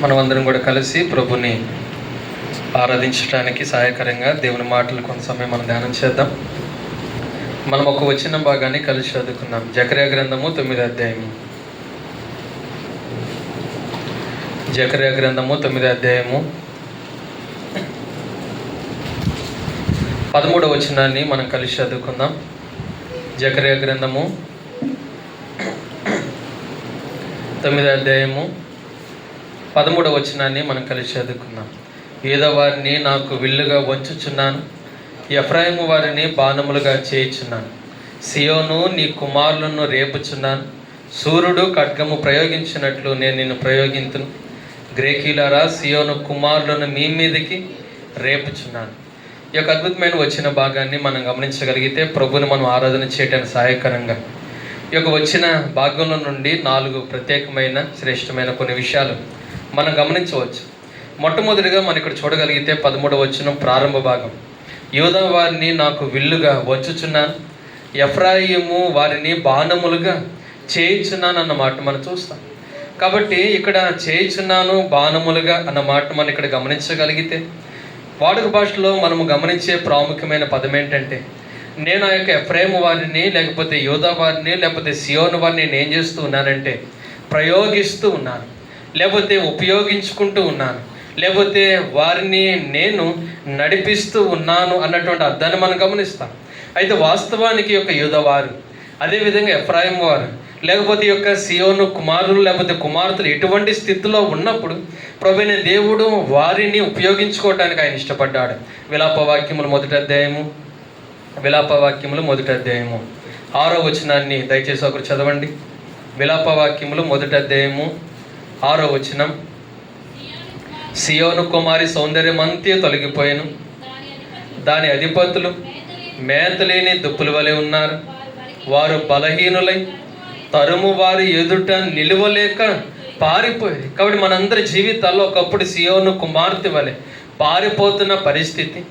మనమందరం కూడా కలిసి ప్రభుని ఆరాధించడానికి సహాయకరంగా దేవుని మాటలు కొంత సమయం మనం ధ్యానం చేద్దాం. మనం ఒక వచన భాగాన్ని కలిసి చదువుకుందాం. జకర్యా గ్రంథము 9వ అధ్యాయము. జకర్యా గ్రంథము 9వ అధ్యాయము 13వ వచనాన్ని మనం కలిసి చదువుకుందాం. జకర్యా గ్రంథము 9వ అధ్యాయము 13వ వచనాన్ని మనం కలిసి చదువుకుందాం. యూదా వారిని నాకు విల్లుగా వంచుచున్నాను, ఎఫ్రాయిము వారిని బాణములుగా చేయుచున్నాను. సియోను నీ కుమారులను రేపుచున్నాను, సూర్యుడు ఖడ్గము ప్రయోగించినట్లు నేను నిన్ను ప్రయోగింతును. గ్రేకీలారా, సియోను కుమారులను మీ మీదకి రేపుచున్నాను. ఈ యొక్క అద్భుతమైన వచ్చిన భాగాన్ని మనం గమనించగలిగితే ప్రభుని మనం ఆరాధన చేయడానికి సహాయకరంగా ఈ యొక్క వచ్చిన భాగంలో నుండి 4 ప్రత్యేకమైన శ్రేష్టమైన కొన్ని విషయాలు మనం గమనించవచ్చు. మొట్టమొదటిగా మనం ఇక్కడ చూడగలిగితే 13వ వచనం ప్రారంభ భాగం. యూదా వారిని నాకు విల్లుగా వంచుచున్నాను, ఎఫ్రాయిము వారిని బాణములుగా చేయుచున్నాను అన్న మాట మనం చూస్తాం. కాబట్టి ఇక్కడ చేయుచున్నాను బాణములుగా అన్న మాట మనం ఇక్కడ గమనించగలిగితే, వాడుక భాషలో మనము గమనించే ప్రాముఖ్యమైన పదం ఏంటంటే, నేను ఆ యొక్క ఎఫ్రాయిము వారిని లేకపోతే యూదా వారిని లేకపోతే సియోను వారిని నేను ఏం చేస్తూ ఉన్నానంటే ప్రయోగిస్తూ ఉన్నాను, లేకపోతే ఉపయోగించుకుంటూ ఉన్నాను, లేకపోతే వారిని నేను నడిపిస్తూ ఉన్నాను అన్నటువంటి అర్థాన్ని మనం గమనిస్తాం. అయితే వాస్తవానికి యొక్క యూదా వారు, అదేవిధంగా ఎఫ్రాయిము వారు, లేకపోతే యొక్క సియోను కుమారులు లేకపోతే కుమార్తెలు ఎటువంటి స్థితిలో ఉన్నప్పుడు ప్రభువైన దేవుడు వారిని ఉపయోగించుకోవడానికి ఆయన ఇష్టపడ్డాడు. విలాపవాక్యములు 1వ అధ్యాయము 6వ వచనాన్ని దయచేసి ఒకరు చదవండి. విలాపవాక్యములు 1వ అధ్యాయము 6వ వచనం. సియోను కుమారి సౌందర్యమంతే తొలగిపోయాను, దాని అధిపతులు మేతలేని దుప్పుల వలె ఉన్నారు, వారు బలహీనులై తరుము వారి ఎదుట నిలువలేక పారిపోయి. కాబట్టి మనందరి జీవితాల్లో ఒకప్పుడు సియోను కుమార్తె వలె పారిపోతున్న పరిస్థితి,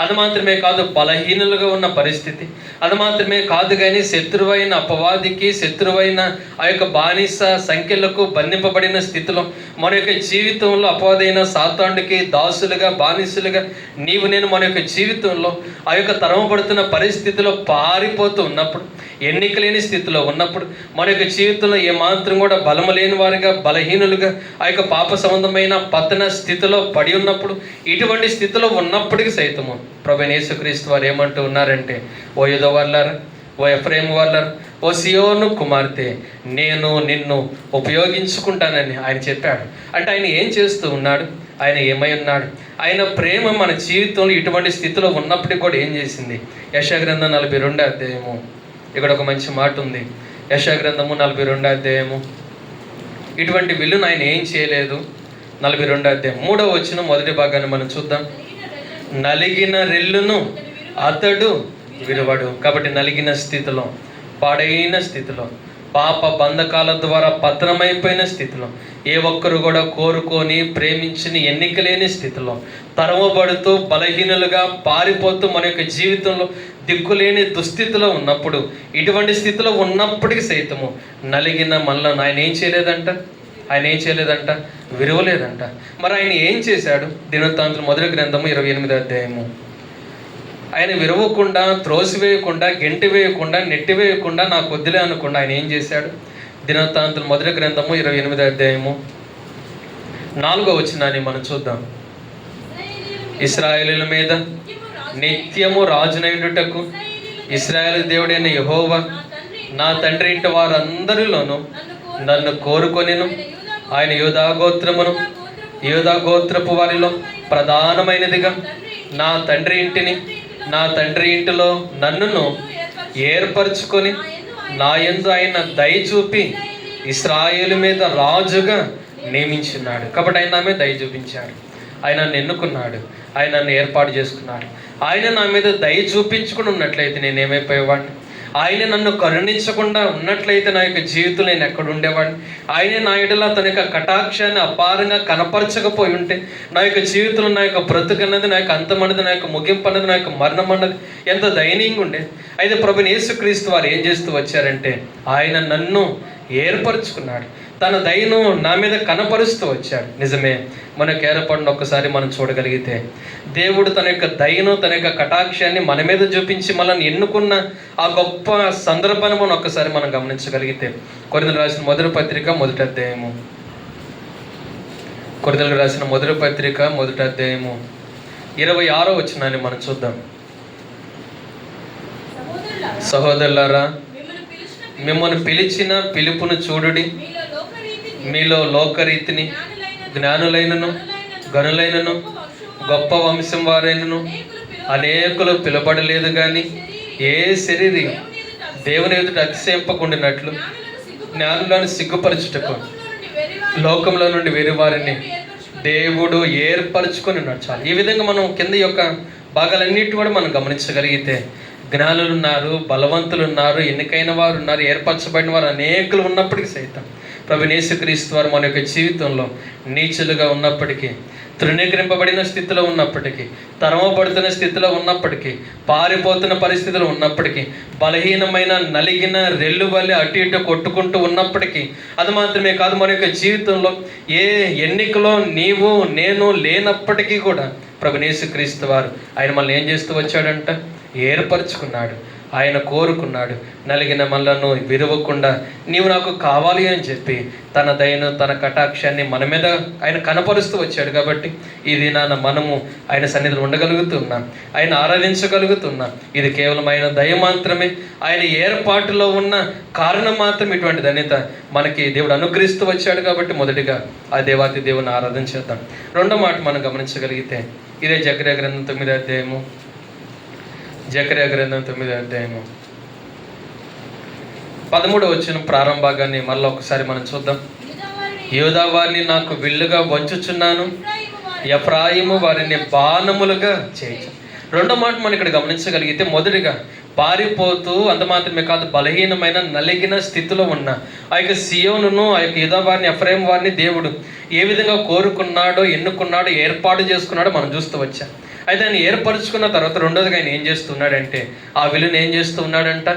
అది మాత్రమే కాదు బలహీనులుగా ఉన్న పరిస్థితి, అది మాత్రమే కాదు కానీ శత్రువైన అపవాదికి, శత్రువైన ఆ యొక్క బానిస సంఖ్యలకు బంధింపబడిన స్థితిలో మన యొక్క జీవితంలో అపవాదైన సాతానుడికి దాసులుగా బానిసలుగా నీవు నేను మన యొక్క జీవితంలో ఆ యొక్క తరమపడుతున్న పరిస్థితిలో పారిపోతూ ఉన్నప్పుడు, ఎన్నిక లేని స్థితిలో ఉన్నప్పుడు, మన యొక్క జీవితంలో ఏమాత్రం కూడా బలము లేని వారిగా బలహీనులుగా ఆ యొక్క పాప సంబంధమైన పతన స్థితిలో పడి ఉన్నప్పుడు, ఇటువంటి స్థితిలో ఉన్నప్పటికీ సైతము ప్రభువైన యేసుక్రీస్తు వారు ఏమంటూ ఉన్నారంటే, ఓ యూదా వారులారా, ఓ ఎఫ్రాయిము వారులారా, ఓ సియోను కుమార్తె, నేను నిన్ను ఉపయోగించుకుంటానని ఆయన చెప్పాడు. అంటే ఆయన ఏం చేస్తూ ఉన్నాడు, ఆయన ఏమై ఉన్నాడు, ఆయన ప్రేమ మన జీవితంలో ఇటువంటి స్థితిలో ఉన్నప్పటికీ కూడా ఏం చేసింది. యెషయా గ్రంథం 42వ అధ్యాయము, ఇక్కడ ఒక మంచి మాట ఉంది. యెషయా గ్రంథము 42వ అధ్యాయము. ఇటువంటి విల్లును ఆయన ఏం చేయలేదు. 42వ అధ్యాయం 3వ వచనం మొదటి భాగాన్ని మనం చూద్దాం. నలిగిన రెల్లును అతడు విరవడు. కాబట్టి నలిగిన స్థితిలో, పాడైన స్థితిలో, పాప బంధకాల ద్వారా పతనమైపోయిన స్థితిలో, ఏ ఒక్కరు కూడా కోరుకొని ప్రేమించిన ఎన్నికలేని స్థితిలో, తరమబడుతూ బలహీనులుగా పారిపోతూ మన యొక్క జీవితంలో దిక్కులేని దుస్థితిలో ఉన్నప్పుడు, ఇటువంటి స్థితిలో ఉన్నప్పటికీ సైతము నలిగిన మనలను ఆయన ఏం చేయలేదంట, విరవలేదంట. మరి ఆయన ఏం చేశాడు? దినవృత్తాంతములు 1వ గ్రంథము 28వ అధ్యాయము. ఆయన విరవకుండా, త్రోసివేయకుండా, గెంటి వేయకుండా, నెట్టివేయకుండా, నాకు వద్దులే అనకుండా ఆయన ఏం చేశాడు? దినవృత్తాంతములు 1వ గ్రంథము 28వ అధ్యాయము 4వ వచనాన్ని మనం చూద్దాం. ఇశ్రాయేలీయుల మీద నిత్యము రాజునయుటకు ఇశ్రాయేలు దేవుడైన యెహోవా నా తండ్రి ఇంటి వారందరిలోనూ నన్ను కోరుకొనిను. ఆయన యూదా గోత్రపు వారిలో ప్రధానమైనదిగా నా తండ్రి ఇంటిలో నన్నును ఏర్పరచుకొని నా యందు ఆయన దయ చూపి ఇశ్రాయేలు మీద రాజుగా నియమించున్నాడు. కాబట్టి ఆయన నా మీద దయ చూపించాడు, ఆయన నన్ను ఎన్నుకున్నాడు, ఆయన నన్ను ఏర్పాటు చేసుకున్నాడు. ఆయన నా మీద దయ చూపించుకుని ఉన్నట్లయితే నేను ఏమైపోయేవాడిని? ఆయన నన్ను కరుణించకుండా ఉన్నట్లయితే నా యొక్క జీవితంలో నేను ఎక్కడ ఉండేవాడిని? ఆయన నా ఎడల తన యొక్క కటాక్షాన్ని అపారంగా కనపరచకపోయి ఉంటే నా యొక్క జీవితంలో నా యొక్క బ్రతుకు అన్నది, నా యొక్క అంతం అన్నది, నా యొక్క ముగింపు అన్నది, నా యొక్క మరణం అన్నది ఎంత దయనీయంగా ఉండేది. అయితే ప్రభువైన యేసుక్రీస్తు వారు ఏం చేస్తూ వచ్చారంటే, ఆయన నన్ను ఏర్పరచుకున్నాడు. తన దయను నా మీద కనపరుస్తూ వచ్చాడు. నిజమే, మన కేరపడిన ఒక్కసారి మనం చూడగలిగితే దేవుడు తన యొక్క దయను, తన యొక్క కటాక్షాన్ని మన మీద చూపించి మనల్ని ఎన్నుకున్న ఆ గొప్ప సందర్భాన్ని మనం ఒక్కసారి మనం గమనించగలిగితే, కొరింథీయులకు రాసిన మొదటి పత్రిక మొదటి అధ్యాయము, కొరింథీయులకు రాసిన మొదటి పత్రిక మొదటి అధ్యాయము 26వ వచనాన్ని మనం చూద్దాం. సహోదరులారా, మిమ్మల్ని పిలిచిన పిలుపును చూడుడి, మీలో లోకరీతిని జ్ఞానులైనను గనులైనను గొప్ప వంశం వారైనను అనేకులు పిలబడలేదు, కానీ ఏ శరీరం దేవుని ఎదుట అతిశయింపకుండినట్లు జ్ఞానులను సిగ్గుపరచుటకు లోకంలో నుండి వేరే వారిని దేవుడు ఏర్పరచుకొని ఉన్నాడు. చాలు. ఈ విధంగా మనం కింద యొక్క భాగాలన్నిటి కూడా మనం గమనించగలిగితే జ్ఞానులు ఉన్నారు, బలవంతులు ఉన్నారు, ఎన్నికైన వారు ఉన్నారు, ఏర్పరచబడిన వారు అనేకులు ఉన్నప్పటికీ సైతం ప్రభువైన యేసుక్రీస్తు వారు మన యొక్క జీవితంలో నీచులుగా ఉన్నప్పటికీ, తృణీకరింపబడిన స్థితిలో ఉన్నప్పటికీ, తరమబడుతున్న స్థితిలో ఉన్నప్పటికీ, పారిపోతున్న పరిస్థితిలో ఉన్నప్పటికీ, బలహీనమైన నలిగిన రెల్లు వల్లే అటు ఇటు కొట్టుకుంటూ ఉన్నప్పటికీ, అది మాత్రమే కాదు, మన యొక్క జీవితంలో ఏ ఎన్నికలో నీవు నేను లేనప్పటికీ కూడా ప్రభువైన యేసుక్రీస్తు వారు ఆయన మనల్ని ఏం చేస్తూ వచ్చాడంట? ఏర్పరచుకున్నాడు. ఆయన కోరుకున్నాడు. నలిగిన మనలను విరవకుండా నీవు నాకు కావాలి అని చెప్పి తన దయను, తన కటాక్షాన్ని మన మీద ఆయన కనపరుస్తూ వచ్చాడు. కాబట్టి ఈ దినాన మనము ఆయన సన్నిధిలో ఉండగలుగుతున్నాం, ఆయన ఆరాధించగలుగుతున్నాం. ఇది కేవలం ఆయన దయ మాత్రమే, ఆయన ఏర్పాటులో ఉన్న కారణం మాత్రం ఇటువంటి ధన్యత మనకి దేవుడు అనుగ్రహిస్తూ వచ్చాడు. కాబట్టి మొదటిగా ఆ దేవాతి దేవుని ఆరాధన చేద్దాం. రెండో మాట మనం గమనించగలిగితే ఇదే జకర్యా గ్రంథం 9వ అధ్యాయము, జకర్యా గ్రంథం 9వ అధ్యాయము 13వ వచనం ప్రారంభ భాగాన్ని మళ్ళీ ఒకసారి మనం చూద్దాం. యూదా వారిని నాకు విల్లుగా వంచుచున్నాను, ఎఫ్రాయిము వారిని బాణములుగా చేయొచ్చు. రెండో మాట మనం ఇక్కడ గమనించగలిగితే, మొదటిగా పారిపోతూ అంత మాత్రమే కాదు, బలహీనమైన నలిగిన స్థితిలో ఉన్న ఆ యొక్క సియోనును, ఆ యొక్క యూదా వారిని, ఎఫ్రాయిము వారిని దేవుడు ఏ విధంగా కోరుకున్నాడో, ఎన్నుకున్నాడో, ఏర్పాటు చేసుకున్నాడో మనం చూస్తూ వచ్చాం. అయితే ఆయన ఏర్పరచుకున్న తర్వాత రెండోదిగా ఆయన ఏం చేస్తున్నాడంటే, ఆ విలువను ఏం చేస్తూ ఉన్నాడంట?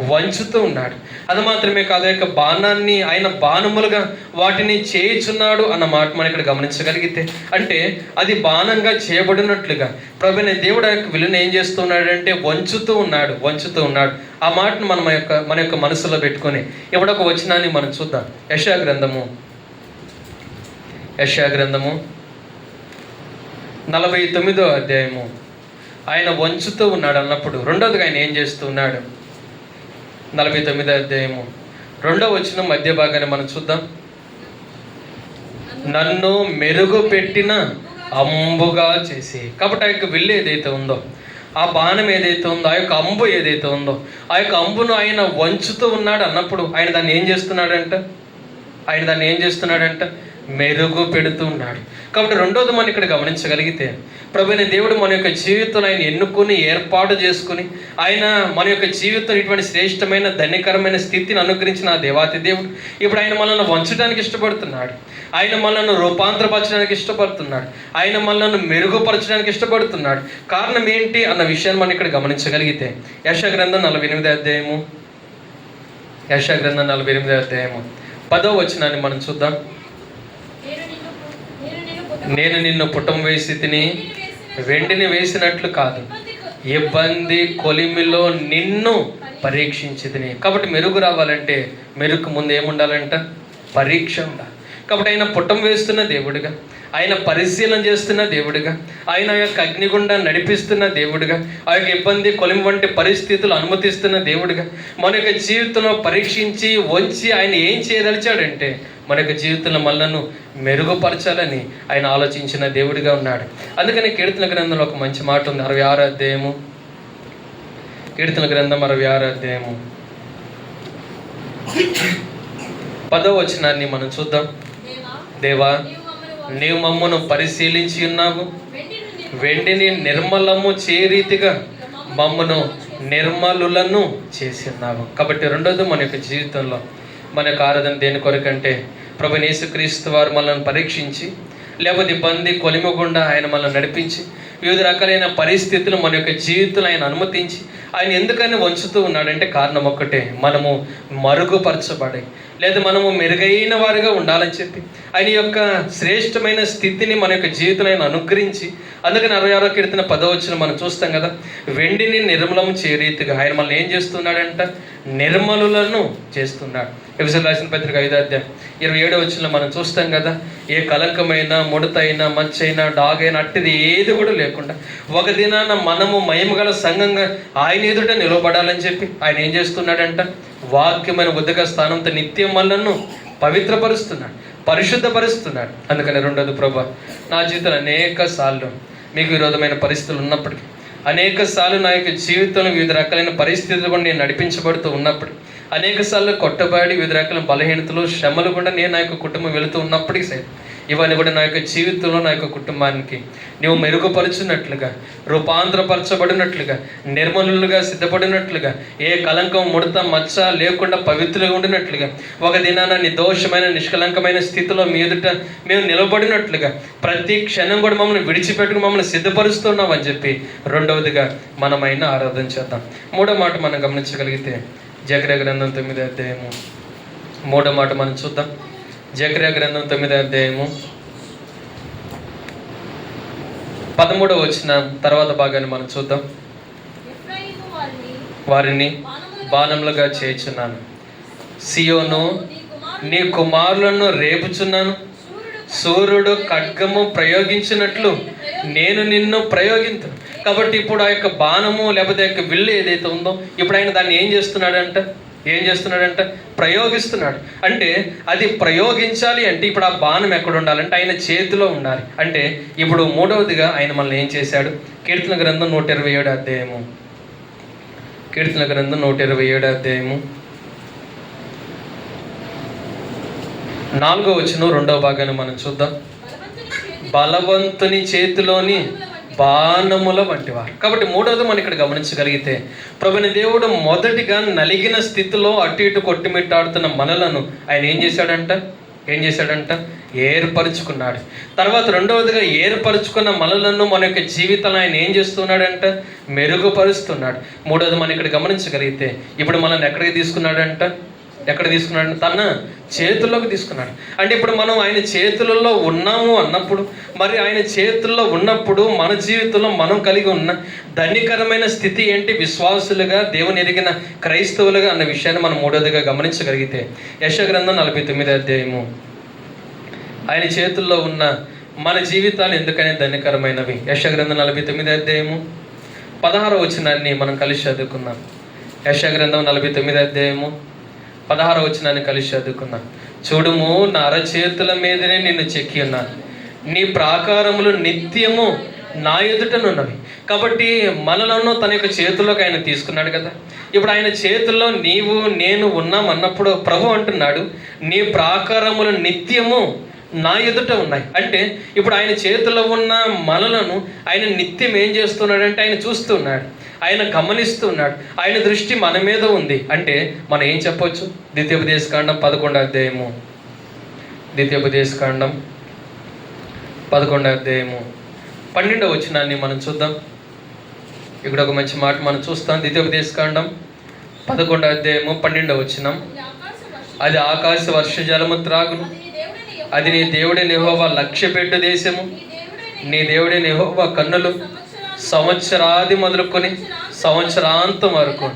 వంచుతూ ఉన్నాడు. అది మాత్రమే కాదు, ఆ యొక్క బాణాన్ని ఆయన బాణములుగా వాటిని చేయుచున్నాడు అన్న మాట మనం ఇక్కడ గమనించగలిగితే, అంటే అది బాణంగా చేయబడినట్లుగా ప్రభువైన దేవుడు ఆ యొక్క విలువను ఏం చేస్తున్నాడంటే వంచుతూ ఉన్నాడు, వంచుతూ ఉన్నాడు. ఆ మాటను మన యొక్క మనసులో పెట్టుకొని ఇప్పుడు ఒక వచనాన్ని మనం చూద్దాం. యెషయా గ్రంథము 49వ అధ్యాయము. ఆయన వంచుతూ ఉన్నాడు అన్నప్పుడు రెండోదిగా ఆయన ఏం చేస్తూ ఉన్నాడు? 49వ అధ్యాయము 2వ వచనం మధ్య భాగాన్ని మనం చూద్దాం. నన్ను మెరుగు పెట్టిన అంబుగా చేసి. కాబట్టి ఆ యొక్క విల్లు ఏదైతే ఉందో, ఆ బాణం ఏదైతే ఉందో, ఆ యొక్క అంబు ఏదైతే ఉందో, ఆ యొక్క అంబును ఆయన వంచుతూ ఉన్నాడు అన్నప్పుడు ఆయన దాన్ని ఏం చేస్తున్నాడంట? మెరుగు పెడుతూ ఉన్నాడు. కాబట్టి రెండోది మనం ఇక్కడ గమనించగలిగితే, ప్రభువైన దేవుడు మన యొక్క జీవితంలో ఆయన ఎన్నుకుని ఏర్పాటు చేసుకుని ఆయన మన యొక్క జీవితంలో ఇటువంటి శ్రేష్టమైన ధన్యకరమైన స్థితిని అనుగ్రహించిన ఆ దేవాతి దేవుడు ఇప్పుడు ఆయన మనల్ని వంచడానికి ఇష్టపడుతున్నాడు. ఆయన మనల్ని రూపాంతరపరచడానికి ఇష్టపడుతున్నాడు. ఆయన మనల్ని మెరుగుపరచడానికి ఇష్టపడుతున్నాడు. కారణం ఏంటి అన్న విషయాన్ని మనం ఇక్కడ గమనించగలిగితే, యెషయా గ్రంథం 48వ అధ్యాయము, యెషయా గ్రంథం 48వ అధ్యాయము 10వ వచనాన్ని మనం చూద్దాం. నేను నిన్ను పుటం వేసి తిని వెండిని వేసినట్లు కాదు, ఇబ్బంది కొలిమిలో నిన్ను పరీక్షించి తిని. కాబట్టి మెరుగు రావాలంటే మెరుగు ముందు ఏముండాలంట? పరీక్ష ఉండాలి. కాబట్టి ఆయన పుటం వేస్తున్న దేవుడిగా, ఆయన పరిశీలన చేస్తున్న దేవుడిగా, ఆయన యొక్క అగ్నిగుండా నడిపిస్తున్న దేవుడిగా, ఆ యొక్క ఇబ్బంది కొలిమి వంటి పరిస్థితులు అనుమతిస్తున్న దేవుడిగా మన యొక్క జీవితంలో పరీక్షించి వంచి ఆయన ఏం చేయదలిచాడంటే మన యొక్క జీవితంలో మనలను మెరుగుపరచాలని ఆయన ఆలోచించిన దేవుడిగా ఉన్నాడు. అందుకని కీర్తన గ్రంథంలో ఒక మంచి మాట ఉంది. 66వ అధ్యాయము, కీర్తన గ్రంథం 66వ అధ్యాయము 10వ వచనాన్ని మనం చూద్దాం. దేవా, నీవు మమ్మను పరిశీలించి ఉన్నావు, వెండిని నిర్మలము చే రీతిగా మమ్మను నిర్మలులను చేసి ఉన్నావు. కాబట్టి రెండోది మన యొక్క జీవితంలో మన యొక్క ఆరాధన దేని కొరకంటే, ప్రభువైన యేసుక్రీస్తు వారు మనల్ని పరీక్షించి, లేకపోతే ఇబ్బంది కొలిమగుండా ఆయన మనల్ని నడిపించి, వివిధ రకాలైన పరిస్థితులు మన యొక్క జీవితంలో ఆయన అనుమతించి ఆయన ఎందుకని వంచుతూ ఉన్నాడంటే కారణం ఒక్కటే, మనము మరుగుపరచబడి లేదా మనము మెరుగైన వారిగా ఉండాలని చెప్పి ఆయన యొక్క శ్రేష్టమైన స్థితిని మన యొక్క జీవితంలో ఆయన అనుగ్రహించి, అందుకని 66వ కీర్తన 10వ వచనం మనం చూస్తాం కదా, వెండిని నిర్మలం చేరీతిగా ఆయన మనల్ని ఏం చేస్తున్నాడంట, నిర్మలులను చేస్తున్నాడు. ఎఫెసీయులకు రాసిన పత్రిక 5వ అధ్యాయం 27వ వచనంలో మనం చూస్తాం కదా, ఏ కలంకమైన, ముడతైనా, మచ్చైనా, డాగైనా అట్టిది ఏది కూడా లేకుండా ఒక దినాన మనము మహిమగల సంఘంగా ఆయన ఎదుట నిలబడాలని చెప్పి ఆయన ఏం చేస్తున్నాడంట, వాక్యమైన ఉదక స్థానంతో నిత్యం మనలను పవిత్రపరుస్తున్నాడు, పరిశుద్ధపరుస్తున్నాడు. అందుకని రెండోది, ప్రభా నా జీవితంలో అనేక సార్లు మీకు విరోధమైన పరిస్థితులు ఉన్నప్పటికీ, అనేక సార్లు నా యొక్క జీవితంలో వివిధ రకాలైన పరిస్థితులు కూడా నేను నడిపించబడుతూ ఉన్నప్పుడు, అనేక సార్లు కొట్టబడి వివిధ రకాల బలహీనతలు, శ్రమలు కూడా నేను నా యొక్క కుటుంబం వెళుతూ ఉన్నప్పటికీ సరే, ఇవన్నీ కూడా నా యొక్క జీవితంలో నా యొక్క కుటుంబానికి నువ్వు మెరుగుపరుచున్నట్లుగా, రూపాంతరపరచబడినట్లుగా, నిర్మలులుగా సిద్ధపడినట్లుగా, ఏ కలంకం, ముడత, మచ్చ లేకుండా పవిత్రంగా ఉండినట్లుగా, ఒక దినాన నిర్దోషమైన, నిష్కలంకమైన స్థితిలో మీ ఎదుట మేము నిలబడినట్లుగా, ప్రతి క్షణం కూడా మమ్మల్ని విడిచిపెట్టుకుని మమ్మల్ని సిద్ధపరుస్తున్నాం అని చెప్పి రెండవదిగా మనమైన ఆరాధన చేద్దాం. మూడో మాట మనం గమనించగలిగితే జకర్యా గ్రంథం 9వ అధ్యాయము 3వ మాట మనం చూద్దాం. జకర్యా గ్రంథం 9వ అధ్యాయము 13వ వచనం తర్వాత భాగాన్ని మనం చూద్దాం. వారిని బాణములుగా చేయుచున్నాను, సియోను నీ కుమారులను రేపుచున్నాను, సూర్యుడు ఖడ్గము ప్రయోగించినట్లు నేను నిన్ను ప్రయోగించను. కాబట్టి ఇప్పుడు ఆ యొక్క బాణము లేకపోతే ఆ యొక్క విల్లు ఏదైతే ఉందో, ఇప్పుడు ఆయన దాన్ని ఏం చేస్తున్నాడంట, ప్రయోగిస్తున్నాడు. అంటే అది ప్రయోగించాలి అంటే ఇప్పుడు ఆ బాణం ఎక్కడ ఉండాలంటే ఆయన చేతిలో ఉండాలి. అంటే ఇప్పుడు మూడవదిగా ఆయన మనల్ని ఏం చేశాడు, కీర్తన గ్రంథం 127వ అధ్యాయము, కీర్తన గ్రంథం 127వ అధ్యాయము 4వ వచనం 2వ భాగాన్ని మనం చూద్దాం. బలవంతుని చేతిలోని బాణముల వంటివారు. కాబట్టి మూడవది మనం ఇక్కడ గమనించగలిగితే, ప్రభుని దేవుడు మొదటిగా నలిగిన స్థితిలో అటు ఇటు కొట్టిమిట్టాడుతున్న మనలను ఆయన ఏం చేశాడంట, ఏర్పరుచుకున్నాడు. తర్వాత రెండవదిగా ఏర్పరుచుకున్న మనలను మన యొక్క జీవితాలను ఆయన ఏం చేస్తున్నాడంట, మెరుగుపరుస్తున్నాడు. మూడవది మనం ఇక్కడ గమనించగలిగితే, ఇప్పుడు మనల్ని ఎక్కడికి తీసుకున్నాడంట, తన చేతుల్లోకి తీసుకున్నాడు. అంటే ఇప్పుడు మనం ఆయన చేతులలో ఉన్నాము అన్నప్పుడు, మరి ఆయన చేతుల్లో ఉన్నప్పుడు మన జీవితంలో మనం కలిగి ఉన్న ధన్యకరమైన స్థితి ఏంటి, విశ్వాసులుగా, దేవుని ఎరిగిన క్రైస్తవులుగా అన్న విషయాన్ని మనం మూడోదిగా గమనించగలిగితే, యెషయా గ్రంథం 49వ అధ్యాయము, ఆయన చేతుల్లో ఉన్న మన జీవితాలు ఎందుకనే ధన్యకరమైనవి. యెషయా గ్రంథం 49వ అధ్యాయము 16వ వచనాన్ని మనం కలిసి చదువుకుందాం. యెషయా గ్రంథం 49వ అధ్యాయము 16వ వచనాన్ని కలిసి చదువుకున్నాం. చూడుము, నా అరచేతుల మీదనే నిన్ను చెక్కి ఉన్నాను, నీ ప్రాకారములు నిత్యము నా ఎదుటనున్నవి. కాబట్టి మనలను తన యొక్క చేతుల్లోకి ఆయన తీసుకున్నాడు కదా. ఇప్పుడు ఆయన చేతుల్లో నీవు నేను ఉన్నాం అన్నప్పుడు ప్రభు అంటున్నాడు, నీ ప్రాకారములు నిత్యము నా ఎదుట ఉన్నాయి. అంటే ఇప్పుడు ఆయన చేతిలో ఉన్న మనలను ఆయన నిత్యం ఏం చేస్తున్నాడంటే ఆయన చూస్తున్నాడు, ఆయన గమనిస్తున్నాడు, ఆయన దృష్టి మన మీద ఉంది. అంటే మనం ఏం చెప్పొచ్చు, ద్వితీయోపదేశకాండం 11వ అధ్యాయము, ద్వితీయోపదేశకాండం 11వ అధ్యాయము 12వ వచనాన్ని మనం చూద్దాం. ఇక్కడ ఒక మంచి మాట మనం చూస్తాం. ద్వితీయోపదేశకాండం 11వ అధ్యాయము 12వ వచనం, అది ఆకాశ వర్ష జలము త్రాగును, అది నీ దేవుడైన యెహోవా లక్ష్యపెట్టు దేశము, నీ దేవుడైన యెహోవా కన్నులు సంవత్సరాది మొదలుకొని సంవత్సరాంతం వరకు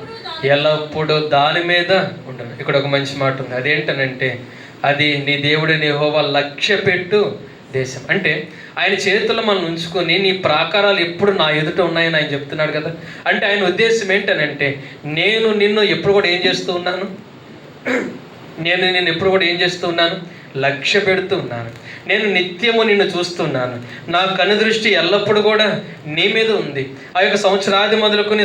ఎల్లప్పుడూ దాని మీద ఉంటుంది. ఇక్కడ ఒక మంచి మాట ఉంది, అదేంటనంటే అది నీ దేవుడైన యెహోవా లక్ష్యపెట్టు దేశం. అంటే ఆయన చేతుల్లో మనం ఉంచుకొని నీ ప్రాకారాలు ఎప్పుడు నా ఎదుట ఉన్నాయని ఆయన చెప్తున్నాడు కదా. అంటే ఆయన ఉద్దేశం ఏంటనంటే, నేను నిన్ను ఎప్పుడు కూడా ఏం చేస్తూ ఉన్నాను, లక్ష్య పెడుతూ ఉన్నాను, నేను నిత్యము నిన్ను చూస్తున్నాను, నా కనుదృష్టి ఎల్లప్పుడూ కూడా నీ మీద ఉంది. ఆ యొక్క సంవత్సరాది మొదలుకొని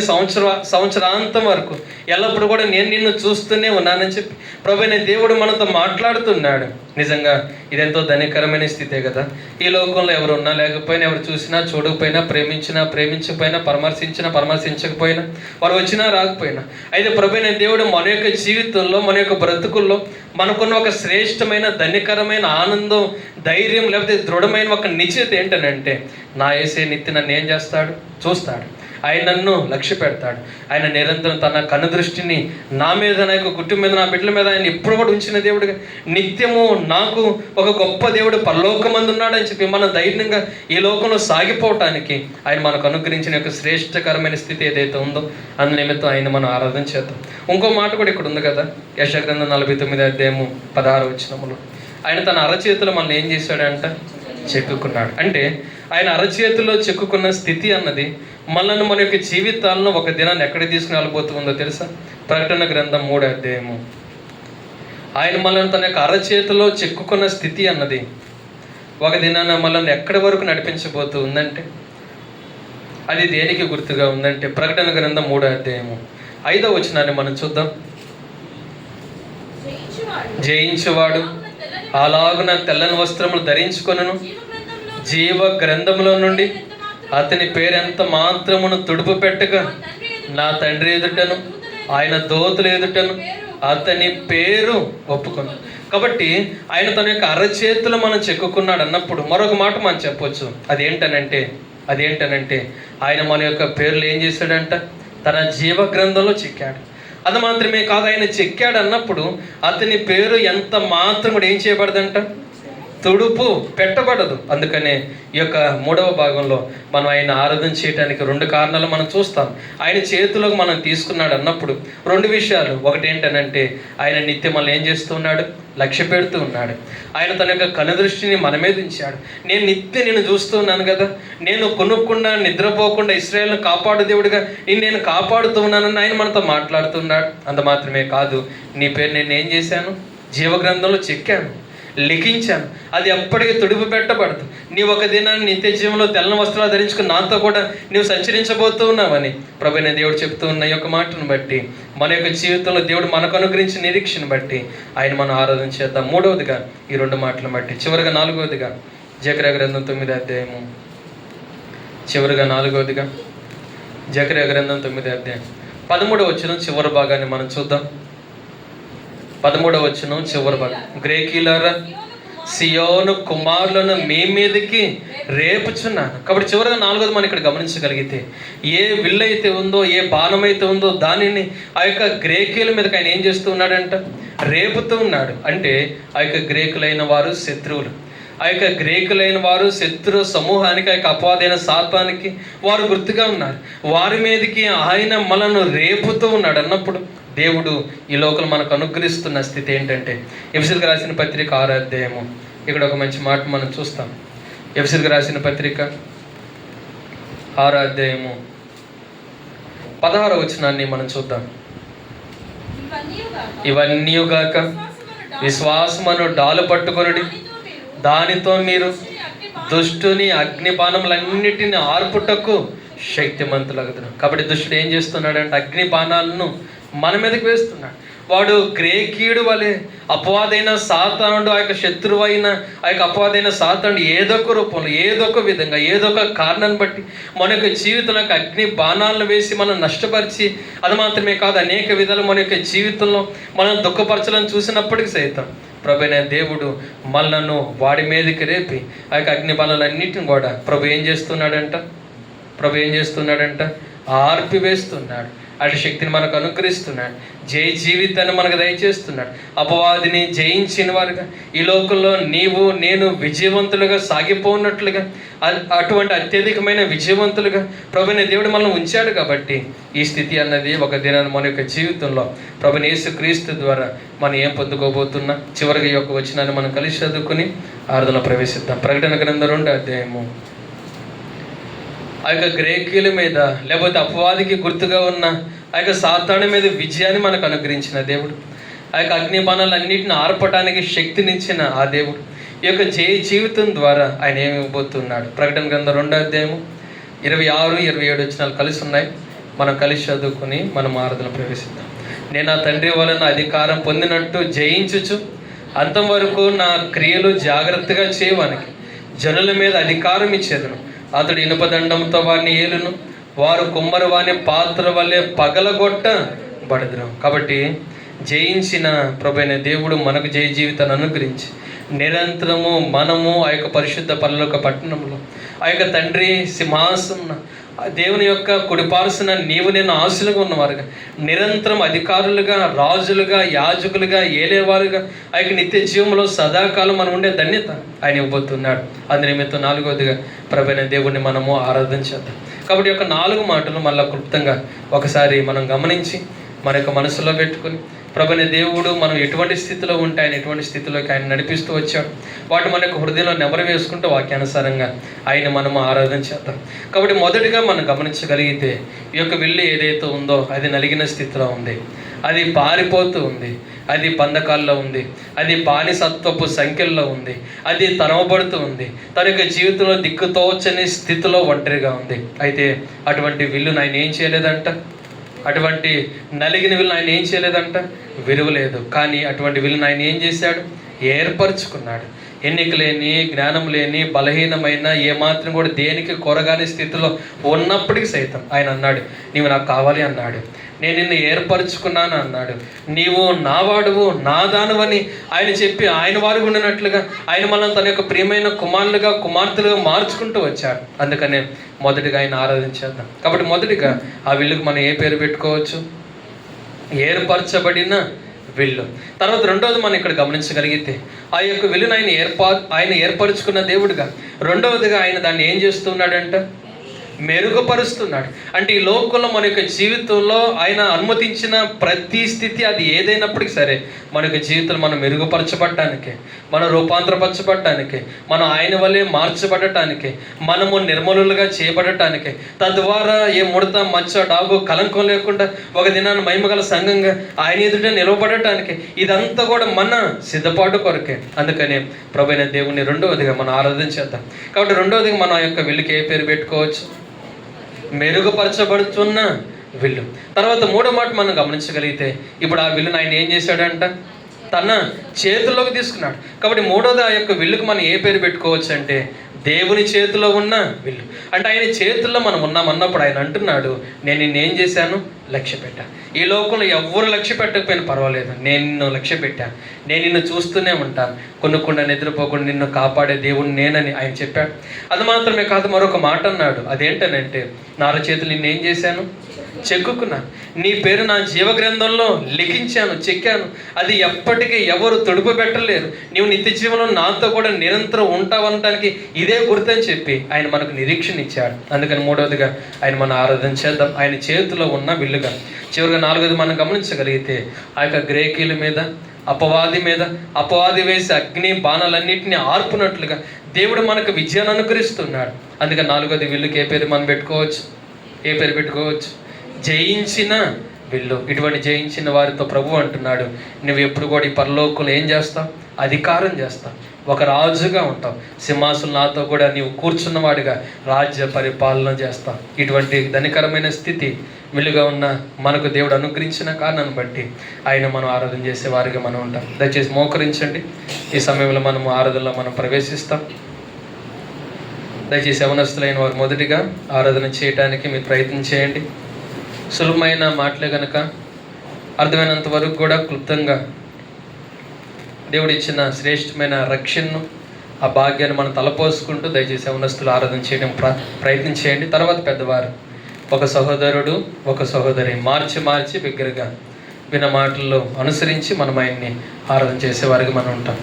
సంవత్సరాంతం వరకు ఎల్లప్పుడూ కూడా నేను నిన్ను చూస్తూనే ఉన్నానని చెప్పి ప్రభువైన దేవుడు మనతో మాట్లాడుతున్నాడు. నిజంగా ఇదెంతో ధన్యకరమైన స్థితే కదా. ఈ లోకంలో ఎవరు ఉన్నా లేకపోయినా, ఎవరు చూసినా చూడకపోయినా, ప్రేమించకపోయినా, పరామర్శించకపోయినా, వారు వచ్చినా రాకపోయినా, అయితే ప్రభువైన దేవుడు మన యొక్క జీవితంలో, మన యొక్క బ్రతుకుల్లో మనకున్న ఒక శ్రేష్టమైన ధన్యకరమైన ఆనందం, ధైర్యం, లేకపోతే దృఢమైన ఒక నిశ్చయిత ఏంటనంటే, నా యేసే నిత్య నన్ను ఏం చేస్తాడు, చూస్తాడు. ఆయన నన్ను లక్ష్య పెడతాడు. ఆయన నిరంతరం తన కనుదృష్టిని నా మీద, నా యొక్క కుటుంబం మీద, నా బిడ్డల మీద ఆయన ఎప్పుడు కూడా ఉంచిన దేవుడుగా, నిత్యము నాకు ఒక గొప్ప దేవుడు పరలోకమందు ఉన్నాడని చెప్పి మనం ధైర్యంగా ఈ లోకంలో సాగిపోవటానికి ఆయన మనకు అనుగ్రహించిన యొక్క శ్రేష్టకరమైన స్థితి ఏదైతే ఉందో అందు నిమిత్తం ఆయన మనం ఆరాధన చేద్దాం. ఇంకో మాట కూడా ఇక్కడ ఉంది కదా, యెషయా గ్రంథం 49:16 ఆయన తన అరచేతులు మనల్ని ఏం చేశాడంట? చెక్కుకున్నాడు. అంటే ఆయన అరచేతిలో చెక్కుకున్న స్థితి అన్నది మనల్ని మన యొక్క జీవితాలను ఒక దినాన్ని ఎక్కడికి తీసుకుని వెళ్ళబోతుందో తెలుసా? ప్రకటన గ్రంథం 3 ఆయన మనల్ని తన యొక్క అరచేతిలో చెక్కుకున్న స్థితి అన్నది ఒక దినాన మనల్ని ఎక్కడి వరకు నడిపించబోతూ ఉందంటే అది దేనికి గుర్తుగా ఉందంటే ప్రకటన గ్రంథం 3:5 మనం చూద్దాం. జయించువాడు అలాగున తెల్లని వస్త్రములు ధరించుకొనును, జీవ గ్రంథంలో నుండి అతని పేరెంత మాత్రమును తుడుపు పెట్టగా నా తండ్రి ఎదుటను ఆయన దూతల ఎదుటను అతని పేరు ఒప్పుకొను. కాబట్టి ఆయన తన యొక్క అరచేతులు మనం చెక్కుకున్నాడు అన్నప్పుడు మరొక మాట మనం చెప్పొచ్చు. అదేంటనంటే ఆయన మన యొక్క పేర్లు ఏం చేశాడంట? తన జీవ గ్రంథంలో చెక్కాడు. అది మాత్రమే కాదు, ఆయన చెక్కాడు అన్నప్పుడు అతని పేరు ఎంత మాత్రం కూడా ఏం చేయబడదంట? తుడుపు పెట్టబడదు. అందుకనే ఈ యొక్క 3వ భాగంలో మనం ఆయన ఆరాధన చేయడానికి 2 కారణాలు మనం చూస్తాం. ఆయన చేతులకు మనం తీసుకున్నాడు అన్నప్పుడు 2 విషయాలు. ఒకటి ఏంటనంటే ఆయన నిత్యం మనల్ని ఏం చేస్తూ ఉన్నాడు? లక్ష్య పెడుతూ ఉన్నాడు. ఆయన తన యొక్క కనుదృష్టిని మన మీద ఉంచాడు. నేను నిత్యం నేను చూస్తూ ఉన్నాను కదా, నేను కొనుక్కుండా నిద్రపోకుండా ఇశ్రాయేలును కాపాడు దేవుడిగా నేను కాపాడుతూ ఉన్నానని ఆయన మనతో మాట్లాడుతున్నాడు. అంత మాత్రమే కాదు, నీ పేరు నేను ఏం చేశాను? జీవగ్రంథంలో చెక్కాను, లిఖించాను. అది ఎప్పటికీ తుడుపు పెట్టబడదు. నీవు ఒక దినాన్ని నిత్య జీవంలో తెల్లని వస్త్రాలు ధరించుకుని నాతో కూడా నీవు సంచరించబోతూ ఉన్నావని ప్రభువైన దేవుడు చెప్తూ ఉన్న ఈ యొక్క మాటను బట్టి మన యొక్క జీవితంలో దేవుడు మనకు అనుగ్రహించిన నిరీక్షను బట్టి ఆయన మనం ఆరాధన చేద్దాం. 3వదిగా ఈ 2 మాటలను బట్టి చివరిగా 4వదిగా జకర్యా గ్రంథం 9 చివరిగా 4వదిగా జకర్యా గ్రంథం 9 13వ చివరి భాగాన్ని మనం చూద్దాం. 13వ చివరి భాగం. గ్రేకీలారా, సియోను కుమారులను మీ మీదకి రేపుచున్నాను. కాబట్టి చివరిగా 4వది మనం ఇక్కడ గమనించగలిగితే ఏ విల్లు అయితే ఉందో, ఏ బాణం అయితే ఉందో దానిని ఆ యొక్క గ్రేకీల మీదకి ఆయన ఏం చేస్తూ ఉన్నాడంట? రేపుతూ ఉన్నాడు. అంటే ఆ యొక్క గ్రేకులైన వారు శత్రువులు. ఆ యొక్క గ్రేకులైన వారు శత్రు సమూహానికి, ఆ యొక్క అపవాదైన సాతానికి వారు గుర్తుగా ఉన్నారు. వారి మీదకి ఆయన మనను రేపుతూ ఉన్నాడు అన్నప్పుడు దేవుడు ఈ లోకలు మనకు అనుగ్రహిస్తున్న స్థితి ఏంటంటే ఎఫెసీయులకు రాసిన పత్రిక 6 ఇక్కడ ఒక మంచి మాట మనం చూస్తాం. ఎఫెసీయులకు రాసిన పత్రిక 6 16 మనం చూద్దాం. ఇవన్నీగాక విశ్వాసమును డాలు పట్టుకొనుడి, దానితో మీరు దుష్టుని అగ్నిబాణములన్నిటిని ఆర్పుటకు శక్తిమంతులగుదురు. కాబట్టి దుష్టుడు ఏం చేస్తున్నాడంటే అగ్నిబాణాలను మన మీదకి వేస్తున్నాడు. వాడు గ్రేకీయుడు వలె అపవాదైన సాతానుడు, ఆ యొక్క శత్రువు అయిన ఆ యొక్క అపవాదైన సాతానుడు ఏదో ఒక రూపంలో, ఏదో ఒక విధంగా, ఏదో ఒక కారణాన్ని బట్టి మన యొక్క జీవితంలో అగ్ని బాణాలను వేసి మనం నష్టపరిచి, అది మాత్రమే కాదు అనేక విధాలు మన యొక్క జీవితంలో మనం దుఃఖపరచాలని చూసినప్పటికీ సైతం ప్రభువైన దేవుడు మనలను వాడి మీదకి రేపి ఆ యొక్క అగ్ని బాణాలన్నింటిని కూడా ప్రభు ఏం చేస్తున్నాడంట? ఆర్పివేస్తున్నాడు. అటు శక్తిని మనకు అనుగ్రహిస్తున్నాడు. జయ జీవితాన్ని మనకు దయచేస్తున్నాడు. అపవాదిని జయించిన వారుగా ఈ లోకంలో నీవు నేను విజయవంతులుగా సాగిపోనట్లుగా, అటువంటి అత్యధికమైన విజయవంతులుగా ప్రభువైన దేవుడు మనల్ని ఉంచాడు. కాబట్టి ఈ స్థితి అన్నది ఒక దినాన్ని మన యొక్క జీవితంలో ప్రభువైన యేసుక్రీస్తు ద్వారా మనం ఏం పొందుకోబోతున్నా చివరిగా ఈ యొక్క వచనాన్ని మనం కలిసి చదువుకుని ఆరాధన ప్రవేశిద్దాం. ప్రకటన గ్రంథం 2 ఆ యొక్క గ్రేకీల మీద లేకపోతే అపవాదికి గుర్తుగా ఉన్న ఆ యొక్క సాతాను మీద విజయాన్ని మనకు అనుగ్రహించిన దేవుడు, ఆ యొక్క అగ్నిబాణాలన్నింటిని ఆర్పటానికి శక్తినిచ్చిన ఆ దేవుడు ఈ యొక్క జీవితం ద్వారా ఆయన ఏమి ఇవ్వబోతున్నాడు. ప్రకటన గ్రంథం 2 26, 27 కలిసి ఉన్నాయి. మనం కలిసి చదువుకుని మనం ఆరాధన ప్రవేశిద్దాం. నేను నా తండ్రి వలన అధికారం పొందినట్టు జయించుచు అంతం వరకు నా క్రియలు జాగ్రత్తగా చేయవానికి జనుల మీద అధికారం ఇచ్చేదను. అతడు ఇనుపదండంతో వారిని ఏలును, వారు కుమ్మరి వాని పాత్ర వల్లే పగలగొట్టబడదురు. కాబట్టి జయించిన ప్రభువైన దేవుడు మనకు జయ జీవితాన్ని అనుగ్రహించి నిరంతరము మనము ఆ యొక్క పరిశుద్ధ పరలోక పట్టణంలో ఆ యొక్క తండ్రి సింహాసనం దేవుని యొక్క కుడిపార్శ్వన నీవు నేను ఆశలుగా ఉన్నవారుగా, నిరంతరం అధికారులుగా, రాజులుగా, యాజకులుగా, ఏలేవారుగా ఆ యొక్క నిత్య జీవంలో సదాకాలం మనం ఉండే ధన్యత ఆయన ఇవ్వబోతున్నాడు. అందు నిమిత్తం 4వదిగా ప్రభువైన దేవుణ్ణి మనము ఆరాధించేద్దాం. కాబట్టి యొక్క 4 మాటలు మళ్ళీ క్లుప్తంగా ఒకసారి మనం గమనించి మన యొక్క మనసులో పెట్టుకుని, ప్రభువైన దేవుడు మనం ఎటువంటి స్థితిలో ఉంటే ఆయన ఎటువంటి స్థితిలోకి ఆయన నడిపిస్తూ వచ్చాడు, వాటి మన యొక్క హృదయంలో నెమరు వేసుకుంటూ వాక్యానుసారంగా ఆయన మనము ఆరాధించేద్దాం. కాబట్టి మొదటిగా మనం గమనించగలిగితే ఈ యొక్క విల్లు ఏదైతే ఉందో అది నలిగిన స్థితిలో ఉంది, అది పారిపోతూ ఉంది, అది బంధకాల్లో ఉంది, అది బానిసత్వపు సంఖ్యల్లో ఉంది, అది తరమబడుతూ ఉంది, తన యొక్క జీవితంలో దిక్కుతోచని స్థితిలో ఒంటరిగా ఉంది. అయితే అటువంటి విల్లును ఆయన ఏం చేయలేదంట, అటువంటి నలిగిన విల్లును ఆయన ఏం చేయలేదంట, విరువలేదు. కానీ అటువంటి విల్లును ఆయన ఏం చేశాడు, ఏర్పరచుకున్నాడు. ఎన్నిక లేని, జ్ఞానం లేని, బలహీనమైన, ఏమాత్రం కూడా దేనికి కొరగాని స్థితిలో ఉన్నప్పటికీ సైతం ఆయన అన్నాడు, నీవు నాకు కావాలి అన్నాడు, నేను నిన్ను ఏర్పరచుకున్నాను అన్నాడు, నీవు నా వాడువు, నా దానవని ఆయన చెప్పి ఆయన వారు ఉండినట్లుగా ఆయన మనల్ని తన యొక్క ప్రియమైన కుమారులుగా, కుమార్తెలుగా మార్చుకుంటూ వచ్చాడు. అందుకనే మొదటిగా ఆయన ఆరాధించేద్దాం. కాబట్టి మొదటిగా ఆ విల్లుకు మనం ఏ పేరు పెట్టుకోవచ్చు, ఏర్పరచబడిన విల్లు. తర్వాత రెండవది మనం ఇక్కడ గమనించగలిగితే ఆ యొక్క విల్లును ఆయన ఏర్పరచుకున్న దేవుడిగా, రెండవదిగా ఆయన దాన్ని ఏం చేస్తున్నాడంట, మెరుగుపరుస్తున్నాడు. అంటే ఈ లోకంలో మన యొక్క జీవితంలో ఆయన అనుమతించిన ప్రతి స్థితి అది ఏదైనప్పటికీ సరే మన యొక్క జీవితంలో మనం మెరుగుపరచబడటానికి, మనం రూపాంతరపరచబడటానికి, మనం ఆయన వల్లే మార్చబడటానికి, మనము నిర్మలులుగా చేయబడటానికి, తద్వారా ఏ ముడత, మచ్చ, డాగు, కలంకం లేకుండా ఒక దినాన్ని మహిమగల సంఘంగా ఆయన ఎదుట నిలవబడటానికి ఇదంతా కూడా మన సిద్ధపాటు కొరకే. అందుకనే ప్రభువైన దేవుని రెండవదిగా మనం ఆరాధించేద్దాం. కాబట్టి రెండవదిగా మనం ఆ యొక్క విల్లుకి ఏ పేరు పెట్టుకోవచ్చు, మెరుగుపరచబడుతున్న విల్లు. తర్వాత 3వ మాట మనం గమనించగలిగితే ఇప్పుడు ఆ విల్లును ఆయన ఏం చేశాడంట, తన చేతుల్లోకి తీసుకున్నాడు. కాబట్టి 3వది ఆ యొక్క విల్లుకు మనం ఏ పేరు పెట్టుకోవచ్చు అంటే దేవుని చేతిలో ఉన్న విల్లు. అంటే ఆయన చేతుల్లో మనం ఉన్నామన్నప్పుడు ఆయన అంటున్నాడు, నేను నిన్నేం చేశాను, లక్ష్య పెట్టాను. ఈ లోకంలో ఎవ్వరు లక్ష్య పెట్టకపోయినా పర్వాలేదు, నేను నిన్ను లక్ష్య పెట్టాను, నేను నిన్ను చూస్తూనే ఉంటాను, కొనుక్కుండా నిద్రపోకుండా నిన్ను కాపాడే దేవుడు నేనని ఆయన చెప్పాడు. అది మాత్రమే కాదు, మరొక మాట అన్నాడు. అదేంటనంటే, నా చేతులు నిన్నేం చేశాను, చెక్కుకున్నాను, నీ పేరు నా జీవగ్రంథంలో లిఖించాను, చెక్కాను, అది ఎప్పటికీ ఎవరు తొడుపు పెట్టలేరు, నీవు నిత్య జీవనంలో నాతో కూడా నిరంతరం ఉంటావనటానికి ఇదే గుర్తని చెప్పి ఆయన మనకు నిరీక్షణ ఇచ్చాడు. అందుకని 3వదిగా ఆయన మనం ఆరాధన చేద్దాం, ఆయన చేతిలో ఉన్న విల్లుగా. చివరిగా 4వది మనం గమనించగలిగితే ఆ యొక్క గ్రేకీల మీద, అపవాది మీద అపవాది వేసి అగ్ని బాణాలన్నింటినీ ఆర్పునట్లుగా దేవుడు మనకు విజయాన్ని అనుగ్రహిస్తున్నాడు. అందుకని 4వది విల్లుకి ఏ పేరు మనం పెట్టుకోవచ్చు, ఏ పేరు పెట్టుకోవచ్చు, జయించిన విల్లు. ఇటువంటి జయించిన వారితో ప్రభు అంటున్నాడు, నువ్వు ఎప్పుడు కూడా ఈ పరలోకంలో ఏం చేస్తావు, అధికారం చేస్తావు, ఒక రాజుగా ఉంటావు, సింహాసనం నాతో కూడా నీవు కూర్చున్నవాడిగా రాజ్య పరిపాలన చేస్తావు. ఇటువంటి ధనికరమైన స్థితి విలుగా ఉన్న మనకు దేవుడు అనుగ్రహించిన కారణాన్ని బట్టి ఆయన మనం ఆరాధన చేసే వారిగా మనం ఉంటాం. దయచేసి మోకరించండి. ఈ సమయంలో మనము ఆరాధనలో మనం ప్రవేశిస్తాం. దయచేసి యవనస్తులైన వారు మొదటిగా ఆరాధన చేయడానికి మీరు ప్రయత్నం చేయండి. సులభమైన మాటలే కనుక అర్థమైనంత వరకు కూడా క్లుప్తంగా దేవుడు ఇచ్చిన శ్రేష్టమైన రక్షణను, ఆ భాగ్యాన్ని మనం తలపోసుకుంటూ దయచేసి యవనస్తులు ఆరాధన చేయడం ప్రయత్నం చేయండి. తర్వాత పెద్దవారు, ఒక సహోదరుడు, ఒక సహోదరి మార్చి బిగ్గరగా విన్న మాటల్లో అనుసరించి మనం ఆయన్ని ఆరాధన చేసేవారికి మనం ఉంటాం.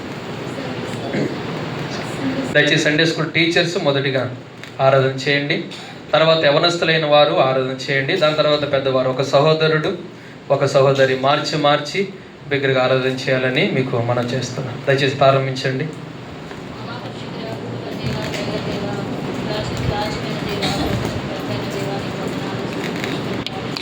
దయచేసి సండే స్కూల్ టీచర్స్ మొదటిగా ఆరాధన చేయండి. తర్వాత యవనస్తులైన వారు ఆరాధన చేయండి. దాని తర్వాత పెద్దవారు, ఒక సహోదరుడు, ఒక సహోదరి మార్చి బిగ్గరగా ఆరాధన చేయాలని మీకు మనం చేస్తున్నాం. దయచేసి ప్రారంభించండి.